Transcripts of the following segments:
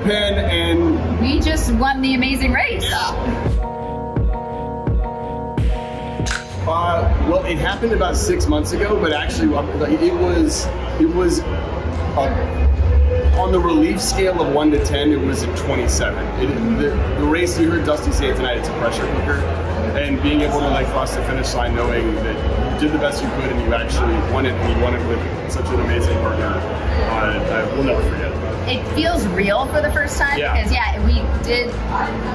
at Penn, and we just won the Amazing Race. Well, it happened about 6 months ago, but actually, it was on the relief scale of 1 to 10, it was a 27. The race, you heard Dusty say it tonight, it's a pressure cooker, and being able to like cross the finish line knowing that you did the best you could and you actually won it, and you won it with such an amazing partner, I will never forget. It feels real for the first time because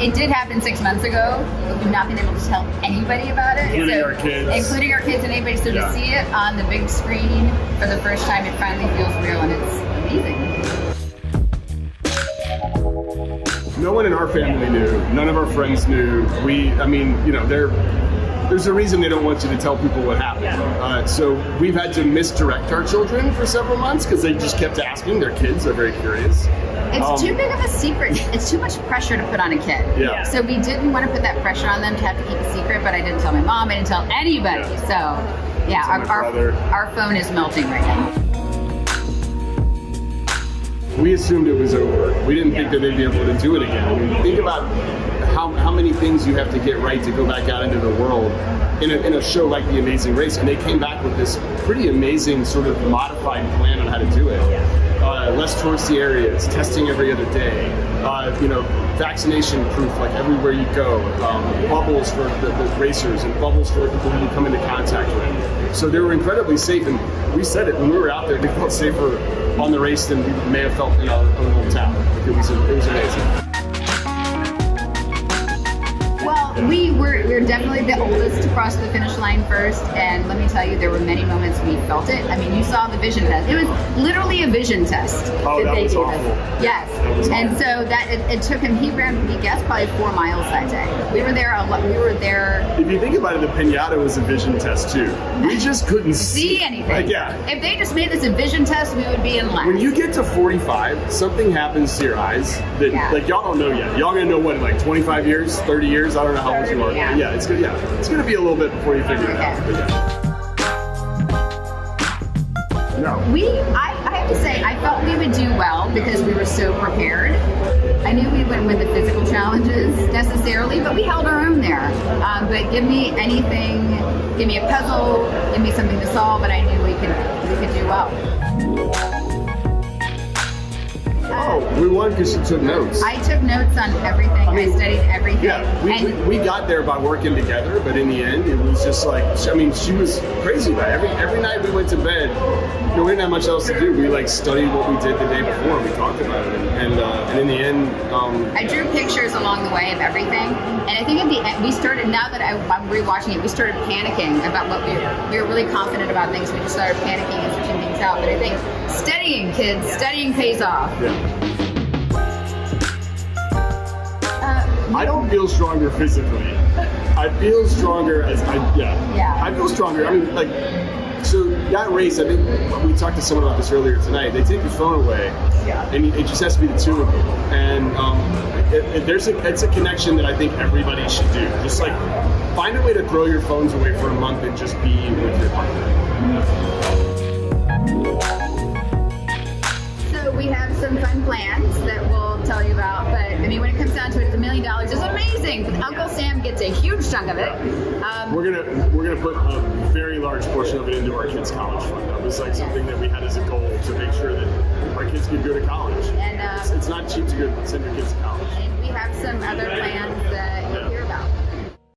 it did happen 6 months ago, but we've not been able to tell anybody about it. Including our kids and anybody. So to see it on the big screen for the first time, it finally feels real and it's amazing. No one in our family knew. None of our friends knew. There's a reason they don't want you to tell people what happened. So we've had to misdirect our children for several months because they just kept asking. Their kids are very curious. It's too big of a secret. It's too much pressure to put on a kid. Yeah. So we didn't want to put that pressure on them to have to keep a secret, but I didn't tell my mom. I didn't tell anybody. Yeah. So our phone is melting right now. We assumed it was over. We didn't think that they'd be able to do it again. I mean, think about how many things you have to get right to go back out into the world in a show like The Amazing Race, and they came back with this pretty amazing sort of modified plan on how to do it. Less touristy areas, testing every other day, vaccination proof like everywhere you go, bubbles for the racers and bubbles for the people who you come into contact with. So they were incredibly safe, and we said it when we were out there, we felt safer on the race than we may have felt in our own hometown. It was amazing. Well, we're definitely the oldest to cross the finish line first, and let me tell you, there were many moments we felt it. I mean, you saw the vision test. It was literally a vision test that they gave us. Yes, and so that it took him. He guessed probably 4 miles that day. We were there a lot. We were there. If you think about it, the pinata was a vision test too. We just couldn't see anything. Like, if they just made this a vision test, we would be in line. When you get to 45, something happens to your eyes that like y'all don't know yet. Y'all gonna know what in like 25 years, 30 years. I don't know how old you are. Yeah, it's good. Yeah, it's gonna be a little bit before you figure it out. But no. I have to say, I felt we would do well because we were so prepared. I knew we wouldn't win the physical challenges necessarily, but we held our own there. But give me anything, give me a puzzle, give me something to solve, and I knew we could do well. We won because she took notes. I took notes on everything. I studied everything. Yeah, we got there by working together, but in the end, it was just like, she was crazy about it. Every night we went to bed, we didn't have much else to do. We like studied what we did the day before, and we talked about it. And in the end, I drew pictures along the way of everything. And I think at the end, we started, now that I'm rewatching it, we started panicking about what we were really confident about things. We just started panicking and switching things out. But I think studying, kids, studying pays off. Yeah. I don't feel stronger physically. I feel stronger I feel stronger. I mean, like, so that race, I think we talked to someone about this earlier tonight. They take your phone away, and it just has to be the two of you. And it's a connection that I think everybody should do. Just like find a way to throw your phones away for a month and just be with your partner. So we have some fun plans that we'll tell you about, but I mean, when it comes down to it, $1 million is amazing. Uncle Sam gets a huge chunk of it. We're gonna put a very large portion of it into our kids' college fund. That was like something that we had as a goal to make sure that our kids could go to college. And it's not cheap to go send your kids to college.